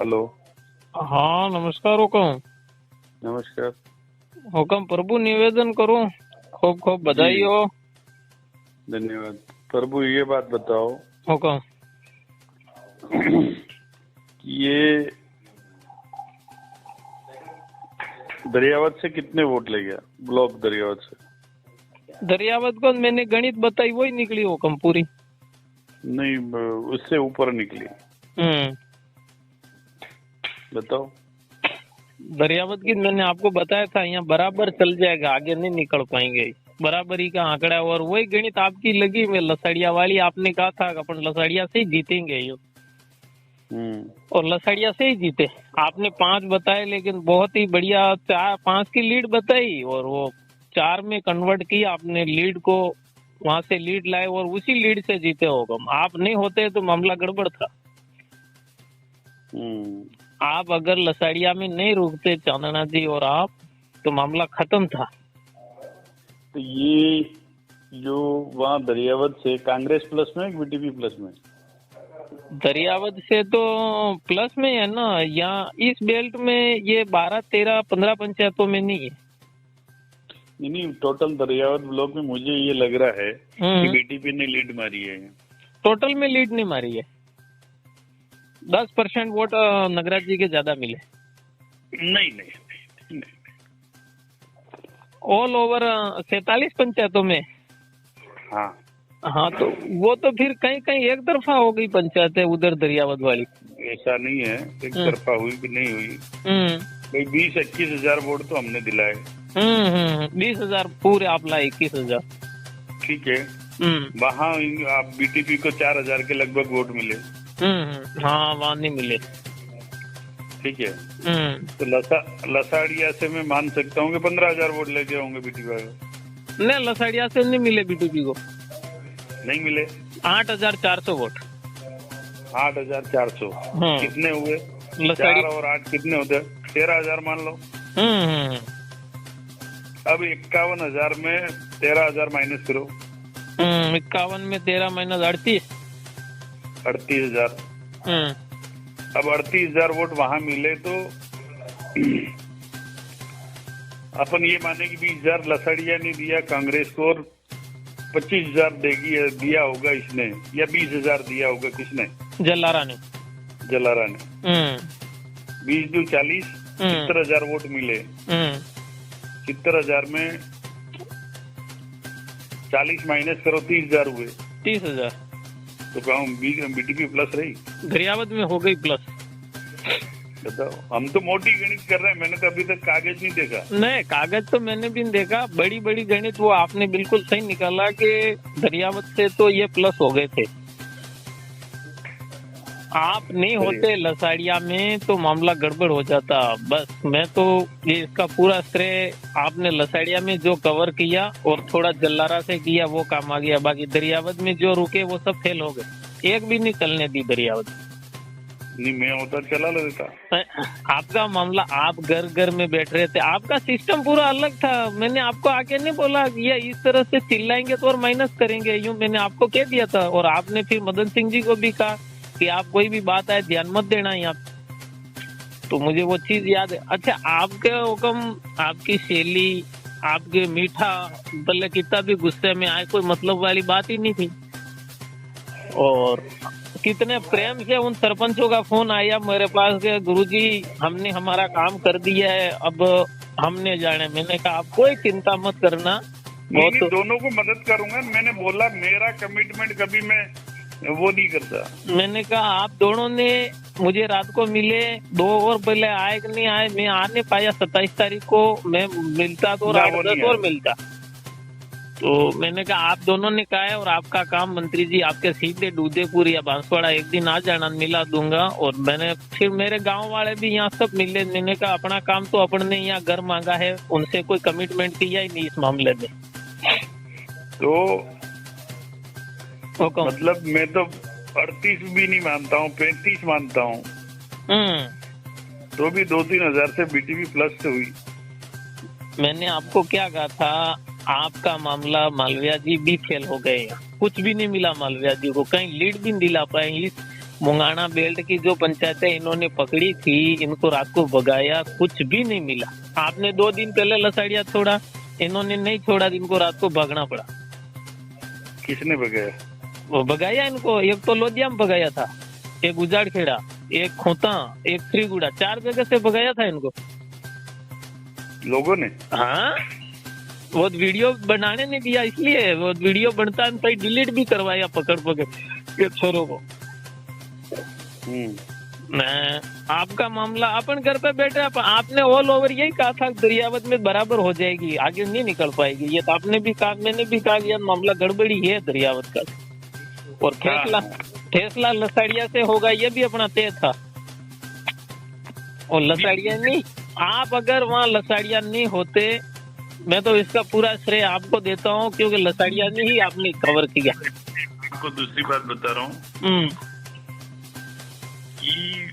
Hello. हाँ नमस्कार हुकम। नमस्कार हुकम प्रभु निवेदन करूं, खूब खूब जी। बधाई हो। धन्यवाद। प्रभु ये बात बताओ हुकम। कि ये दरियावत से कितने वोट ले गया ब्लॉक दरियावत से? दरियावत को मैंने गणित बताई, वही निकली हुकम पूरी। नहीं, उससे ऊपर निकली। बताओ। दरियावत की मैंने आपको बताया था, यहाँ बराबर चल जाएगा, आगे नहीं निकल पाएंगे, बराबरी का आंकड़ा। और वही गणित आपकी लगी में लसड़िया वाली, आपने कहा था अपन लसड़िया से ही जीतेंगे ये, और लसड़िया से ही जीते। आपने 5 बताए, लेकिन बहुत ही बढ़िया 4-5 की लीड बताई, और वो 4 में कन्वर्ट किया आपने लीड को, वहां से लीड लाए और उसी लीड से जीते होगा। आप नहीं होते तो मामला गड़बड़ था। आप अगर लसाड़िया में नहीं रुकते चांदना जी और आप, तो मामला खत्म था। तो ये जो वहाँ दरियावत से कांग्रेस प्लस में बीटीपी प्लस में? दरियावत से तो प्लस में है ना, यहाँ इस बेल्ट में ये 12, 13, 15 पंचायतों में नहीं है। नहीं, टोटल दरियावत ब्लॉक में मुझे ये लग रहा है कि बीटीपी ने लीड मारी है। टोटल में लीड नहीं मारी है, 10% वोट नगराज जी के ज्यादा मिले। नहीं नहीं, नहीं, नहीं। ऑल ओवर 47 पंचायतों में। हाँ हाँ, तो वो तो फिर कहीं कहीं एक तरफा हो गई पंचायत है उधर दरियावत वाली। ऐसा नहीं है एक तरफा हुई कि नहीं हुई भाई। 20-21 हजार वोट तो हमने दिलाए। 20,000 पूरे आप लाए, 21,000। ठीक है। वहाँ आप बीटीपी को 4,000 के लगभग वोट मिले। हाँ, वहाँ नहीं मिले। ठीक है। तो लसाड़िया से मैं मान सकता हूँ कि 15,000 वोट लेके होंगे बीटीपी वाले। नहीं, लसाड़िया से नहीं मिले, बीटीपी को नहीं मिले। 8,400 वोट। 8,400 कितने हुए? 4 और 8 कितने होते? 13,000 मान लो। अब 51,000 में 13,000 माइनस करो। 51 में 13 माइनस 38। 38,000। अब 38,000 वोट वहां मिले तो अपन ये माने कि 20,000 लसड़िया ने दिया कांग्रेस को, और 25,000 दिया होगा इसने, या 20,000 दिया होगा किसने? जलारा ने। 20 दू 40, 70,000 वोट मिले। 70,000 में 40 माइनस करो, 30,000 हुए। 30,000 तो कहूँ बीटीपी प्लस रही? दरियावत में हो गई प्लस। बताओ, हम तो मोटी गणित कर रहे हैं, मैंने तो अभी तक कागज नहीं देखा। नहीं, कागज तो मैंने भी देखा, बड़ी बड़ी गणित वो आपने बिल्कुल सही निकाला कि दरियावत से तो ये प्लस हो गए थे। आप नहीं होते लसाड़िया में तो मामला गड़बड़ हो जाता। बस मैं तो ये इसका पूरा श्रेय आपने लसाड़िया में जो कवर किया और थोड़ा जल्लारा से किया, वो काम आ गया। बाकी दरियावत में जो रुके वो सब फेल हो गए, एक भी नहीं चलने दी दरियावत। नहीं, मैं होता चला लेता। आपका मामला, आप घर घर में बैठ रहे थे, आपका सिस्टम पूरा अलग था। मैंने आपको आके नहीं बोला ये इस तरह से चिल्लाएंगे तो और माइनस करेंगे, यूं मैंने आपको कह दिया था। और आपने फिर मदन सिंह जी को भी कहा कि आप कोई भी बात आए ध्यान मत देना यहाँ। तो मुझे वो चीज याद है। अच्छा, आपके हुक्म, आपकी शैली, आपके मीठा, भले कितना भी गुस्से में आए, कोई मतलब वाली बात ही नहीं थी। और कितने प्रेम से उन सरपंचों का फोन आया मेरे पास कि गुरुजी हमने हमारा काम कर दिया है, अब हमने जाने। मैंने कहा आप कोई चिंता मत करना, नहीं, दोनों को मदद करूंगा। मैंने बोला मेरा कमिटमेंट कभी मैं वो नहीं करता। मैंने कहा आप दोनों ने मुझे रात को मिले, 2 और पहले आए कि नहीं आए, मैं आ नहीं पाया। 27 तारीख को मैं मिलता तो 8-10 और मिलता। तो मैंने कहा आप दोनों ने कहा है, और आपका काम मंत्री जी आपके सीधे दूधेपुर या बांसवाड़ा एक दिन आ जाना, मिला दूंगा। और मैंने फिर मेरे गांव वाले भी यहाँ सब मिले। मैंने कहा अपना काम तो अपन ने यहाँ घर मांगा है, उनसे कोई कमिटमेंट किया ही नहीं इस मामले में। तो मतलब मैं तो 38 भी नहीं मानता हूँ, 35 मानता हूँ। तो भी 2-3 हजार से बीटीपी प्लस से हुई। मैंने आपको क्या कहा था, आपका मामला मालविया जी भी फेल हो गए, कुछ भी नहीं मिला मालविया जी को, कहीं लीड भी नहीं दिला पाए। मुंगाना बेल्ट की जो पंचायतें इन्होंने पकड़ी थी, इनको रात को भगाया, कुछ भी नहीं मिला। आपने 2 दिन पहले लसाड़िया छोड़ा, इन्होंने नहीं छोड़ा, इनको रात को भागना पड़ा। किसने भगाया? वो भगाया इनको, एक तो लोदिया में भगाया था, एक उजाड़खेड़ा, एक खोता, एक श्रीगुड़ा, 4 जगह से भगाया था इनको लोगों ने। हाँ, वो वीडियो बनाने नहीं दिया, इसलिए वो वीडियो बनता है तो डिलीट भी करवाया पकड़ के छोरों को। मैं आपका मामला अपन घर पे बैठे, आपने ऑल ओवर यही कहा था दरियावत में बराबर हो जाएगी, आगे नहीं निकल पाएगी। ये तो आपने भी कहा, मैंने भी कहा, यह मामला गड़बड़ी है दरियावत का। और फैसला लसाड़िया से होगा, ये भी अपना तय था। और लसाड़िया नहीं, आप अगर वहाँ लसाड़िया नहीं होते, मैं तो इसका पूरा श्रेय आपको देता हूँ, क्योंकि लसाड़िया ने ही आपने कवर किया। आपको दूसरी बात बता रहा हूँ कि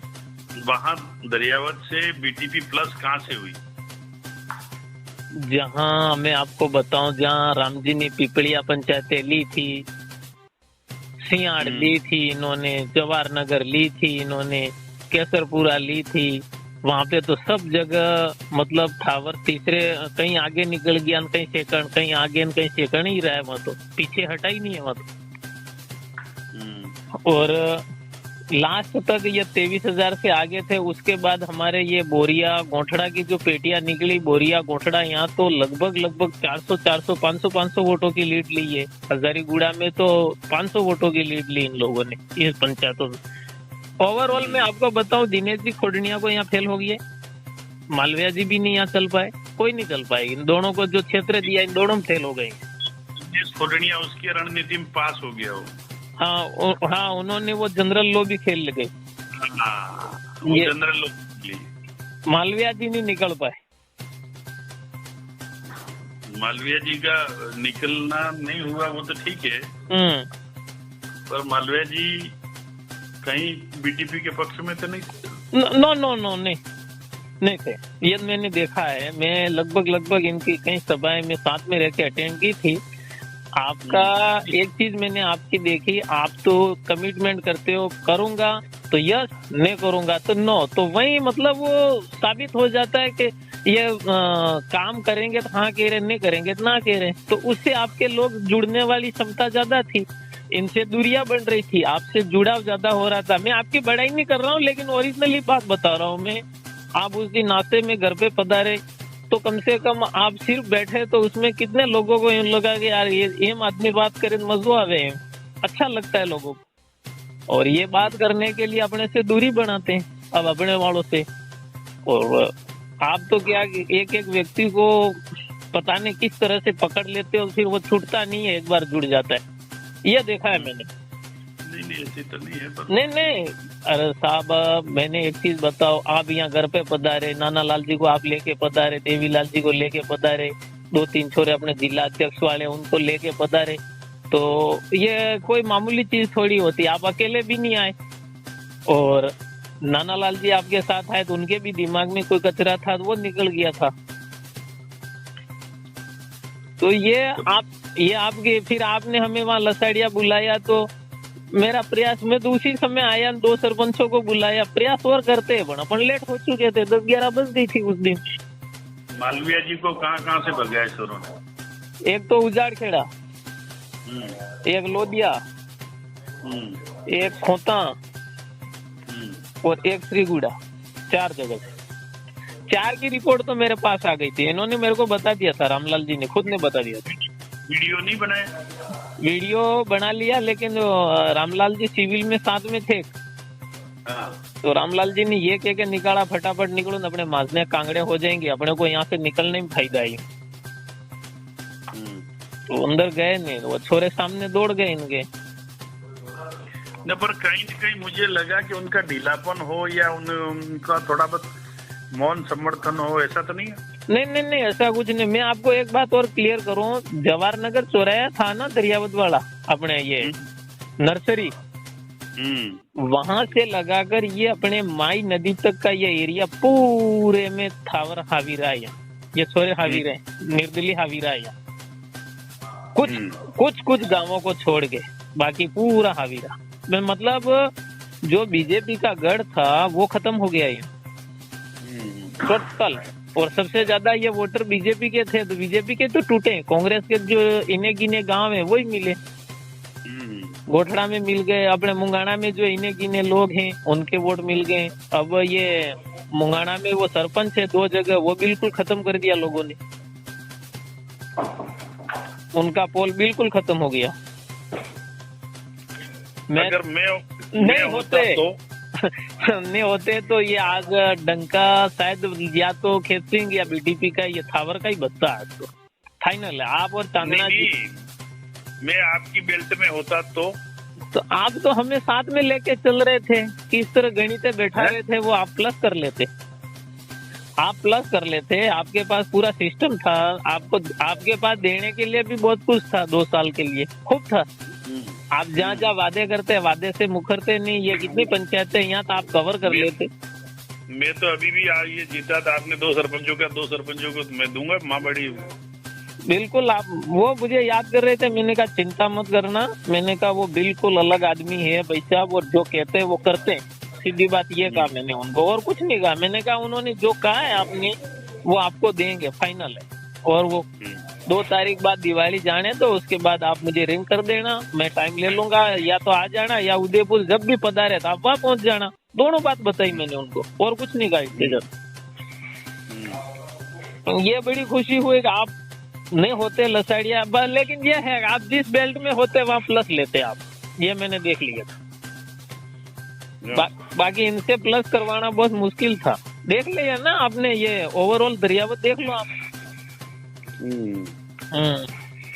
वहाँ दरियावत से बीटीपी प्लस कहाँ से हुई? जहाँ मैं आपको बताऊं, जहाँ रामजी ने पिपलिया पंचायतें ली थी, सियाड़ ली थी इन्होंने, जवाहर नगर ली थी इन्होंने, केसरपुरा ली थी, वहाँ पे तो सब जगह मतलब टावर तीसरे, कहीं आगे निकल गया, कहीं सेकंड, कहीं आगे कहीं सेकंड ही रहा है, वहाँ तो पीछे हटा ही नहीं है वहाँ तो। और लास्ट तक ये 23,000 से आगे थे। उसके बाद हमारे ये बोरिया गोठड़ा की जो पेटियां निकली, बोरिया गोठड़ा, यहाँ तो लगभग 400 500 वोटों की लीड ली है। हजारीगुड़ा में तो 500 वोटों की लीड ली इन लोगों ने, ये पंचायतों में। ओवरऑल मैं आपको बताऊं, दिनेश जी खोडनिया को यहाँ फेल हो गया, मालविया जी भी नहीं यहाँ चल पाए, कोई नहीं चल पाए। इन दोनों को जो क्षेत्र दिया, इन दोनों में फेल हो गए। दिनेश खोडनिया उसकी रणनीति में पास हो गया हो। हाँ, उन्होंने वो जनरल लो भी खेल गए। ये जनरल लो, मालविया जी नहीं निकल पाए। मालविया जी का निकलना नहीं हुआ वो तो ठीक है, पर मालविया जी कहीं बीटीपी के पक्ष में तो नहीं? नो नहीं थे। ये मैंने देखा है, मैं लगभग इनकी कई सभाएं में साथ में रह के अटेंड की थी। आपका एक चीज मैंने आपकी देखी, आप तो कमिटमेंट करते हो, करूंगा तो यस, नहीं करूंगा तो नो। तो वही मतलब वो साबित हो जाता है कि ये काम करेंगे तो हाँ कह रहे, नहीं करेंगे तो ना कह रहे। तो उससे आपके लोग जुड़ने वाली क्षमता ज्यादा थी, इनसे दूरियां बढ़ रही थी, आपसे जुड़ाव ज्यादा हो रहा था। मैं आपकी बड़ाई नहीं कर रहा हूँ, लेकिन ओरिजिनली बात बता रहा हूँ मैं। आप उस दिन नाश्ते में घर पे पधारे तो कम से कम आप सिर्फ बैठे तो उसमें कितने लोगों को यूं लगा कि यार ये आदमी बात करे तो मजो आवे, अच्छा लगता है लोगों को। और ये बात करने के लिए अपने से दूरी बनाते हैं अब अपने वालों से। और आप तो क्या एक व्यक्ति को पता नहीं किस तरह से पकड़ लेते हो, फिर वो छूटता नहीं है, एक बार जुड़ जाता है। ये देखा है मैंने। नहीं ऐसी तो नहीं है पर... नहीं, अरे साहब मैंने एक चीज बताओ, आप यहाँ घर पे पधारे, नाना लाल जी को आप लेके पधारे, देवीलाल जी को लेके पधारे, 2-3 छोरे अपने जिला अध्यक्ष वाले उनको लेके पधारे, तो ये कोई मामूली चीज थोड़ी होती। आप अकेले भी नहीं आए, और नाना लाल जी आपके साथ आए तो उनके भी दिमाग में कोई कचरा था तो वो निकल गया था। तो ये आपके, फिर आपने हमें वहाँ लसाड़िया बुलाया, तो मेरा प्रयास, मैं तो उसी समय आया, 2 सरपंचों को बुलाया, प्रयास और करते हैं, अपन लेट हो चुके थे, 10-11 बज गई थी उस दिन। मालविया जी को कहाँ से भगाया शुरू ने? एक तो उजाड़खेड़ा, एक लोदिया, एक खोता और एक श्रीगुड़ा, 4 जगह से। 4 की रिपोर्ट तो मेरे पास आ गई थी, इन्होंने मेरे को बता दिया था, रामलाल जी ने खुद ने बता दिया था। वीडियो नहीं बनाया? वीडियो बना लिया, लेकिन रामलाल जी सिविल में साथ में थे। तो रामलाल जी ने ये कह के निकाला, फटाफट निकलो, अपने माजने कांगड़े हो जाएंगे, अपने को यहाँ से निकलने में फायदा है। तो अंदर गए नहीं, वो छोरे सामने दौड़ गए इनके। न पर कहीं न कहीं मुझे लगा कि उनका ढीलापन हो या उनका थोड़ा बहुत मौन समर्थन हो, ऐसा तो नहीं है? नहीं, ऐसा कुछ नहीं। मैं आपको एक बात और क्लियर करूं, जवाहर नगर चौराया था ना दरियावत वाला, अपने ये नर्सरी, वहां से लगाकर ये अपने माई नदी तक का ये एरिया पूरे में थावर हावीरा है। ये छोरे हावीर है, निर्दली हावीरा है। कुछ गांवों को छोड़ के बाकी पूरा हावीरा में, मतलब जो बीजेपी का गढ़ था वो खत्म हो गया ये टोटल। और सबसे ज्यादा ये वोटर बीजेपी के थे, तो बीजेपी के तो टूटे, कांग्रेस के जो इन्हें गिने गांव है वही मिले। गोठड़ा में मिल गए, अपने मुंगाना में जो इन्हें गिने लोग हैं उनके वोट मिल गए। अब ये मुंगाना में वो सरपंच है 2 जगह, वो बिल्कुल खत्म कर दिया लोगों ने, उनका पोल बिल्कुल खत्म हो गया। अगर मैं होता तो नहीं होते तो ये आज डंका शायद या तो खेत सिंह या बीटीपी का, ये थावर का ही बचता है। तो फाइनल है आप और चांदना जी। मैं आपकी बेल्ट में होता तो आप तो हमें साथ में लेके चल रहे थे, किस तरह गणित बैठा रहे थे, वो आप प्लस कर लेते, आपके पास पूरा सिस्टम था, आपको आपके पास देने के लिए भी बहुत कुछ था, 2 साल के लिए खूब था। आप जहाँ जहाँ वादे करते, वादे से मुखरते नहीं। ये कितनी पंचायतें यहाँ तो आप कवर कर लेते। मैं तो अभी भी ये जीता था, आपने 2 सरपंचों को मैं दूंगा माँ बड़ी। बिल्कुल, आप वो मुझे याद कर रहे थे, मैंने कहा चिंता मत करना, मैंने कहा वो बिल्कुल अलग आदमी है भाई साहब, और जो कहते हैं वो करते हैं, सीधी बात ये कहा मैंने उनको, और कुछ नहीं कहा। मैंने कहा उन्होंने जो कहा है आपने वो आपको देंगे, फाइनल है। और वो 2 तारीख बाद दिवाली जाने तो उसके बाद आप मुझे रिंग कर देना, मैं टाइम ले लूंगा, या तो आ जाना या उदयपुर जब भी पधारे तो आप वहाँ पहुँच जाना। दोनों बात बताई मैंने उनको, और कुछ नहीं कहा इससे ज्यादा। ये बड़ी खुशी हुई कि आप नहीं होते लसाड़िया, लेकिन ये है आप जिस बेल्ट में होते वहाँ प्लस लेते आप, ये मैंने देख लिया था। बाकी इनसे प्लस करवाना बहुत मुश्किल था। देख लिया ना आपने, ये ओवरऑल दरियावत देख लो आप।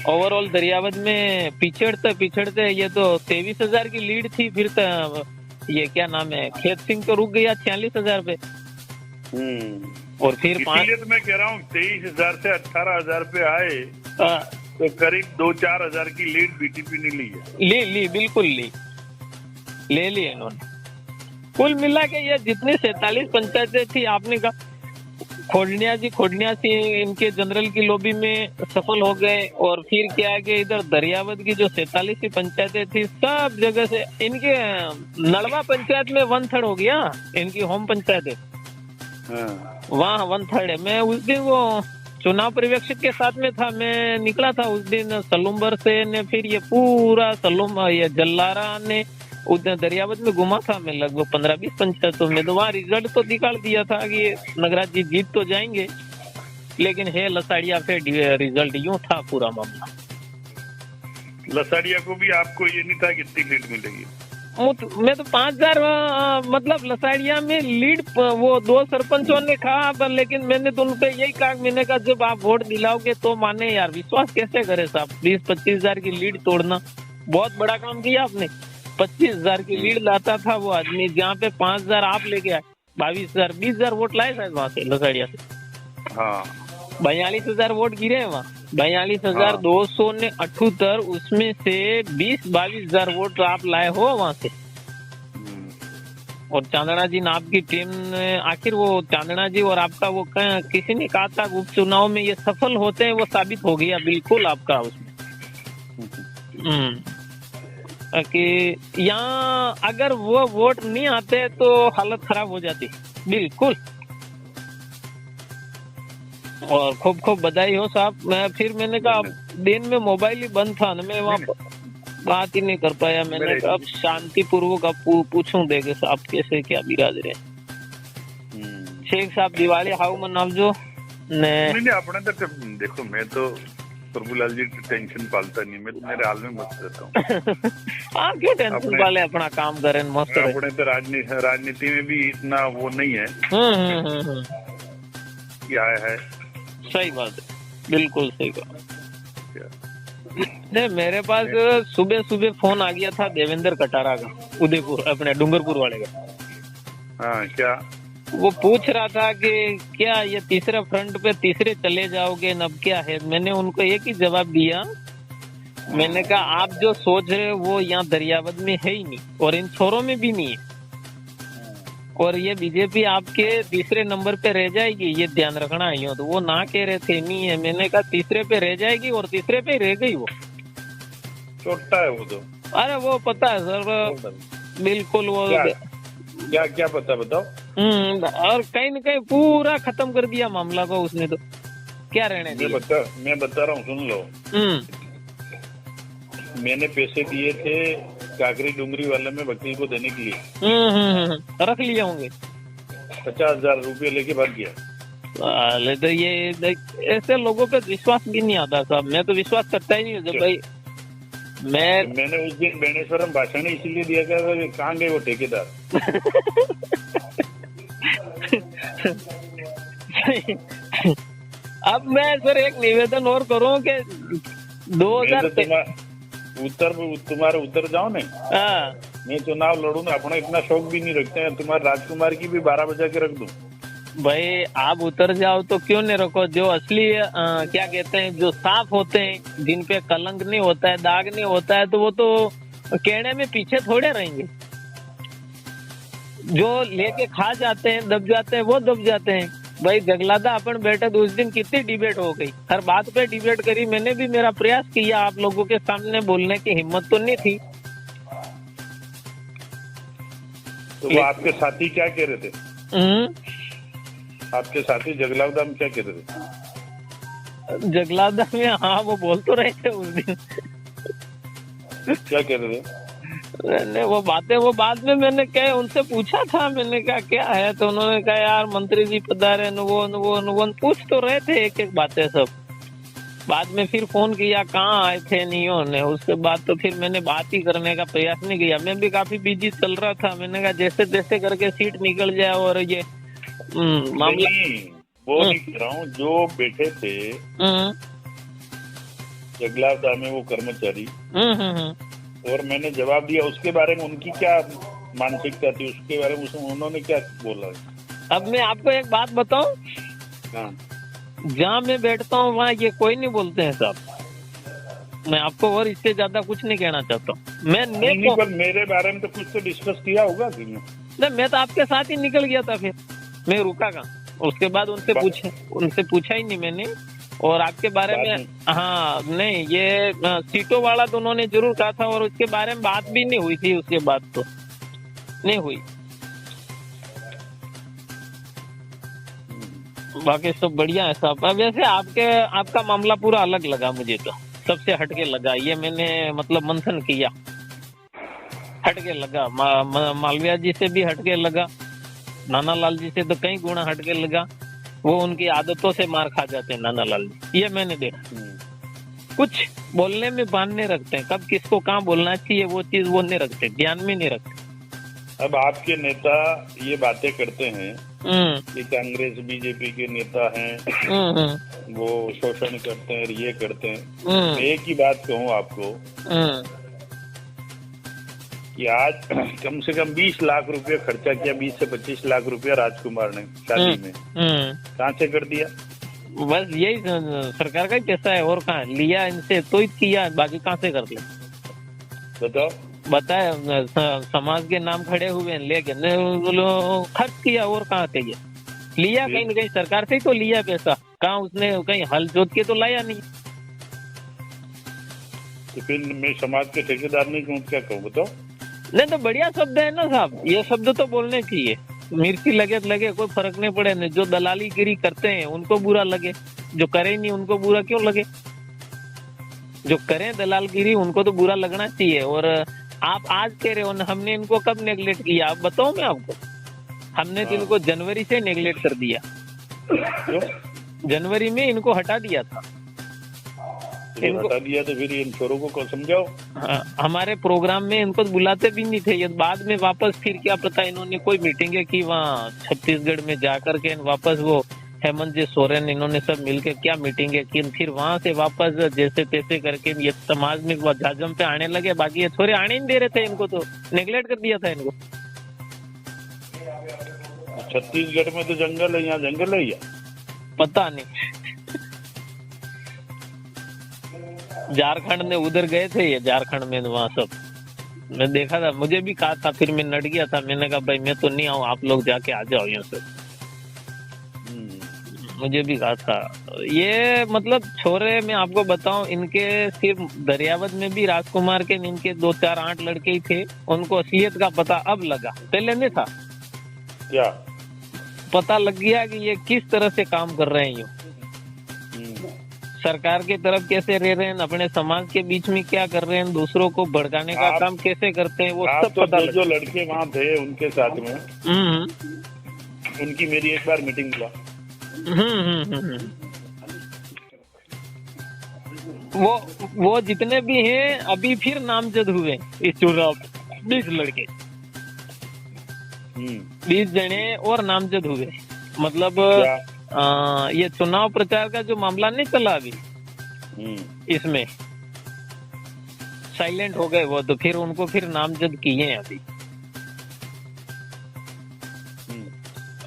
ओवरऑल दरियावत में पिछड़ते ये तो 23,000 की लीड थी, फिर तो ये क्या नाम है खेत सिंह तो रुक गया 46,000 पे। और फिर तो मैं कह रहा हूँ 23,000 से 18,000 पे आए तो करीब 2-4 हजार की लीड बीटीपी ने ली है। ली बिल्कुल ले ली इन्होंने। कुल मिला के ये जितनी 47 पंचायतें थी, आपने कहा खोडनिया सी इनके जनरल की लॉबी में सफल हो गए। और फिर क्या है कि इधर दरियावत की जो 47 पंचायतें थी सब जगह से, इनके नड़वा पंचायत में 1/3 हो गया, इनकी होम पंचायत है वहाँ 1/3 है। मैं उस दिन वो चुनाव पर्यवेक्षक के साथ में था, मैं निकला था उस दिन सलूम्बर से ने, फिर ये पूरा ये जल्लारा ने उधर दरियावत में घुमा था मैं, लगभग 15-20 पंचायतों में। तो वहाँ रिजल्ट तो निकाल दिया था कि नगराज जी जीत तो जाएंगे, लेकिन है लसाड़िया पे रिजल्ट यूं था पूरा मामला। लसाड़िया को भी आपको ये नहीं था कितनी लीड मिलेगी। मैं तो 5,000 मतलब लसाड़िया में लीड वो 2 सरपंचों ने कहा, लेकिन मैंने तो उनपे यही कहा, मैंने कहा जब आप वोट दिलाओगे तो माने यार, विश्वास कैसे करे साहब। 20-25,000 की लीड तोड़ना बहुत बड़ा काम किया आपने। 25,000 की लीड लाता था वो आदमी, जहाँ पे 5,000 आप लेके आए, 22,000 20,000 वोट लाए शायद वहाँ से लसाड़िया से। हाँ 42,000 वोट गिरे हैं वहाँ, 42,278, उसमें से 20-22,000 वोट आप लाए हो वहाँ से। और चांदना जी ने आपकी टीम ने, आखिर वो चांदना जी और आपका वो किसी ने कहा था उपचुनाव में ये सफल होते हैं, वो साबित हो गया बिल्कुल आपका उसमें। कि यहाँ अगर वो वोट नहीं आते तो हालत खराब हो जाती बिल्कुल। और खूब खूब बधाई हो साहब। मैंने कहा दिन में मोबाइल ही बंद था ना, मैं वहाँ बात ही नहीं कर पाया। मैंने कहा अब शांति पूर्वक आप पूछूं देखे साहब कैसे क्या बिराज रहे। शेख साहब दिवाली हाउ मनाव जो ने अपने तक देखो, मैं तो प्रभुलाल जी टेंशन पालता नहीं, मैं तो मेरे हाल में मस्त रहता हूँ। हाँ क्यों टेंशन पाले, अपना काम करें मस्त रहे। अपने तो राजनीति में भी इतना वो नहीं है। क्या है, सही बात है, बिल्कुल सही बात। नहीं मेरे पास सुबह सुबह फोन आ गया था देवेंद्र कटारा का, उदयपुर अपने डूंगरपुर वाले का। हाँ क्या वो पूछ रहा था कि क्या ये तीसरे फ्रंट पे तीसरे चले जाओगे न, अब क्या है। मैंने उनको एक ही जवाब दिया, मैंने कहा आप जो सोच रहे हो वो यहाँ दरियावत में है ही नहीं, और इन छोरों में भी नहीं है, और ये बीजेपी आपके तीसरे नंबर पे रह जाएगी, ये ध्यान रखना है। तो वो ना कह रहे थे नहीं है, मैंने कहा तीसरे पे रह जाएगी, और तीसरे पे रह गई वो। छोटा है वो तो। अरे वो पता है सर, बिल्कुल वो क्या क्या पता बताओ। और कहीं न कहीं पूरा खत्म कर दिया मामला को उसने, तो क्या रहने दिया। मैं बता रहा हूँ, सुन लो। मैंने पैसे दिए थे काकरी डूंगरी वाले में वकील को देने के लिए। रख लिए होंगे। 50,000 रुपये लेके भाग गया। तो ये ऐसे लोगों पे विश्वास भी नहीं आता साहब। मैं तो विश्वास करता ही नहीं जब भाई मैंने उस दिन बेणेश्वरम भाषण इसीलिए दिया था, कहाँ गए वो ठेकेदार। अब मैं सर एक निवेदन और करूं कि 2000 तुम्हारे उतर जाओ नहीं। मैं चुनाव लड़ू ना, अपना इतना शौक भी नहीं रखते हैं। तुम्हारे राजकुमार की भी 12 बजा के रख दूं। भाई आप उतर जाओ तो क्यों नहीं रखो। जो असली क्या कहते हैं, जो साफ होते हैं, जिन पे कलंक नहीं होता है, दाग नहीं होता है, तो वो तो कहने में पीछे थोड़े रहेंगे। जो लेके खा जाते हैं, दब जाते हैं, वो दब जाते हैं। भाई जगलादा अपन बैठे तो उस दिन कितनी डिबेट हो गई, हर बात पे डिबेट करी। मैंने भी मेरा प्रयास किया, आप लोगों के सामने बोलने की हिम्मत तो नहीं थी। तो वो आपके साथी क्या कह रहे थे? आपके साथी जगलादा में क्या कह रहे थे? जगलादा में हाँ वो बोल तो रहे थे उस दिन। क्या कह रहे थे? वो बातें, वो बाद में मैंने क्या उनसे पूछा था, मैंने कहा क्या है, तो उन्होंने कहा यार मंत्री जी पधारे, वो पूछ तो रहे थे एक एक बातें सब। बाद में फिर फोन किया, कहाँ आए थे नहीं होने। उसके बाद तो फिर मैंने बात ही करने का प्रयास नहीं किया। मैं भी काफी बिजी चल रहा था। मैंने कहा जैसे तैसे करके सीट निकल जाए और ये मामला। वो नहीं कह रहा हूँ, जो बैठे थे जगलादा में वो कर्मचारी, और मैंने जवाब दिया, उसके बारे में उनकी क्या मानसिकता थी, उसके बारे में उन्होंने क्या बोला। अब मैं आपको एक बात बताऊं, जहाँ मैं बैठता हूँ वहाँ ये कोई नहीं बोलते हैं साहब। मैं आपको और इससे ज्यादा कुछ नहीं कहना चाहता हूँ। पर मेरे बारे में तो कुछ तो डिस्कस किया होगा। नहीं, मैं तो आपके साथ ही निकल गया था, फिर मैं रुका कहाँ। उसके बाद उनसे पूछा ही नहीं मैंने। और आपके बारे में हाँ नहीं, ये सीटों वाला तो उन्होंने जरूर कहा था, और उसके बारे में बात भी नहीं हुई थी। उसके बाद तो नहीं हुई। बाकी सब बढ़िया है साहब। वैसे आपका मामला पूरा अलग लगा मुझे, तो सबसे हटके लगा। ये मैंने मतलब मंथन किया, हटके लगा। मालविया जी से भी हटके लगा, नाना लाल जी से तो कई गुना हटके लगा। वो उनकी आदतों से मार खा जाते हैं नाना लाल जी, ये मैंने देखा। कुछ बोलने में बांध नहीं रखते हैं, कब किसको कहाँ बोलना चाहिए वो चीज वो नहीं रखते, ध्यान में नहीं रखते। अब आपके नेता ये बातें करते हैं कि कांग्रेस बीजेपी के नेता हैं, वो शोषण करते हैं, ये करते हैं। एक ही बात कहूँ आपको कि आज कम से कम 20 लाख रुपए खर्चा किया, 20 से 25 लाख रुपया राजकुमार ने शादी में। कहाँ से कर दिया? बस यही सरकार का ही पैसा है, और कहाँ लिया इनसे तो ही किया, बाकी कहाँ से कर लिया बताओ। बताए समाज के नाम खड़े हुए लेके खर्च किया, और कहाँ से लिया? कहीं न कहीं सरकार से ही तो लिया पैसा। कहाँ उसने कहीं हल जोत के तो लाया नहीं। तो फिर मैं समाज के ठेकेदार नहीं कहूँ, क्या कहूँ बताओ? नहीं तो बढ़िया शब्द है ना साहब, ये शब्द तो बोलने चाहिए। मिर्ची लगे तो लगे, कोई फर्क नहीं पड़े। जो दलाली गिरी करते हैं उनको बुरा लगे, जो करे नहीं उनको बुरा क्यों लगे? जो करें दलालगिरी उनको तो बुरा लगना चाहिए। और आप आज कह रहे हो ना हमने इनको कब नेगलेक्ट किया, आप बताओ मैं आपको। हमने तो इनको जनवरी से नेगलेक्ट कर दिया। जनवरी में इनको हटा दिया था। इनको हटा दिया तो फिर इन छोरों को समझाओ। हमारे प्रोग्राम में इनको बुलाते भी नहीं थे। ये बाद में वापस फिर क्या पता इन्होंने कोई मीटिंगें की वहाँ छत्तीसगढ़ में जाकर के, वापस वो हेमंत जी सोरेन इन्होंने सब मिलके क्या मीटिंगें की, फिर वहां से वापस जैसे तैसे करके ये समाज में झाजम पे आने लगे। बाकी ये छोरे आने नहीं दे रहे थे, इनको तो नेगलेक्ट कर दिया था इनको। छत्तीसगढ़ में तो जंगल है, यहाँ जंगल है या पता नहीं। झारखंड में उधर गए थे ये, झारखंड में वहाँ सब मैं देखा था। मुझे भी कहा था, फिर मैं नट गया था। मैंने कहा भाई मैं तो नहीं आऊँ, आप लोग जाके आ जाओ यहाँ से। मुझे भी कहा था। ये मतलब छोरे मैं आपको बताऊं, इनके सिर्फ दरियावद में भी राजकुमार के इनके 2-4-8 लड़के ही थे, उनको असलियत का पता अब लगा, पहले नहीं था। क्या पता लग गया कि ये किस तरह से काम कर रहे हैं, यूँ सरकार के तरफ कैसे रह रहे हैं, अपने समाज के बीच में क्या कर रहे हैं, दूसरों को भड़काने का काम कैसे करते हैं, वो सब तो पता जो लड़के वहाँ थे उनके साथ में उनकी मेरी एक बार मीटिंग हुआ। वो जितने भी हैं अभी फिर नामजद हुए इस चुनाव, 20 लड़के 20 जने और नामजद हुए। मतलब ये चुनाव प्रचार का जो मामला नहीं चला अभी, इसमें साइलेंट हो गए वो, तो फिर उनको फिर नामजद किए हैं अभी।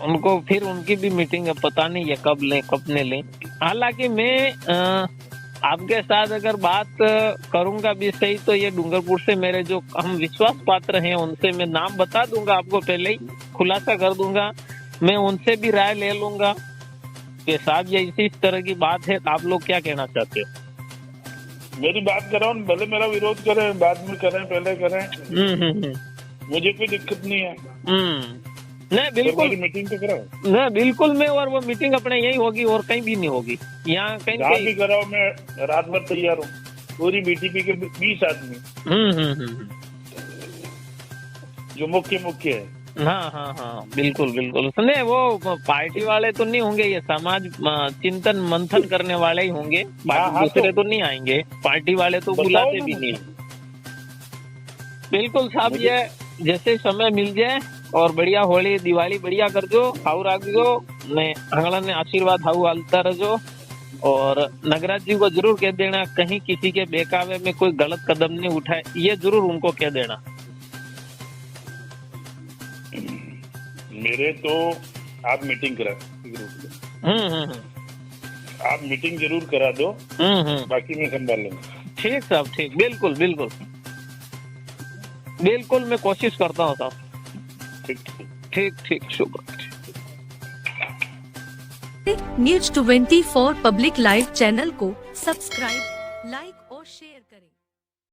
उनको फिर उनकी भी मीटिंग है, पता नहीं ये कब लें कब नहीं लें। हालांकि मैं आपके साथ अगर बात करूंगा भी सही, तो ये डूंगरपुर से मेरे जो हम विश्वास पात्र हैं उनसे मैं नाम बता दूंगा, आपको पहले ही खुलासा कर दूंगा। मैं उनसे भी राय ले लूंगा कि साहब ये इस तरह की बात है, आप लोग क्या कहना चाहते हो। मेरी बात कराओ, भले मेरा विरोध करें, बाद में करें, पहले करें, मुझे कोई दिक्कत नहीं है। नहीं बिल्कुल मीटिंग तो कराओ। नहीं बिल्कुल, मैं और वो मीटिंग अपने यही होगी और कहीं भी नहीं होगी, यहाँ कहीं भी कराओ, मैं रात भर तैयार हूँ। पूरी बीटीपी के 20 आदमी जो मुख्य है। हाँ बिल्कुल बिल्कुल। सुने वो पार्टी वाले तो नहीं होंगे, ये समाज चिंतन मंथन करने वाले ही होंगे, बाकी दूसरे तो नहीं आएंगे, पार्टी वाले तो बुलाते भी नहीं। बिल्कुल साहब, ये जैसे समय मिल जाए और बढ़िया होली दिवाली बढ़िया कर दो, खाऊ राख दो, ने आंगला ने आशीर्वाद हाउ हालता रहो। और नगराज जी को जरूर कह देना कहीं किसी के बेकावे में कोई गलत कदम नहीं उठाए, ये जरूर उनको कह देना। मेरे तो आप मीटिंग करा, आप मीटिंग जरूर करा दो, बाकी मैं संभाल लूंगा। ठीक साहब, ठीक, बिल्कुल बिल्कुल बिल्कुल, मैं कोशिश करता हूँ साहब। ठीक, शुक्र। News 24 पब्लिक लाइव चैनल को सब्सक्राइब, लाइक और शेयर करें।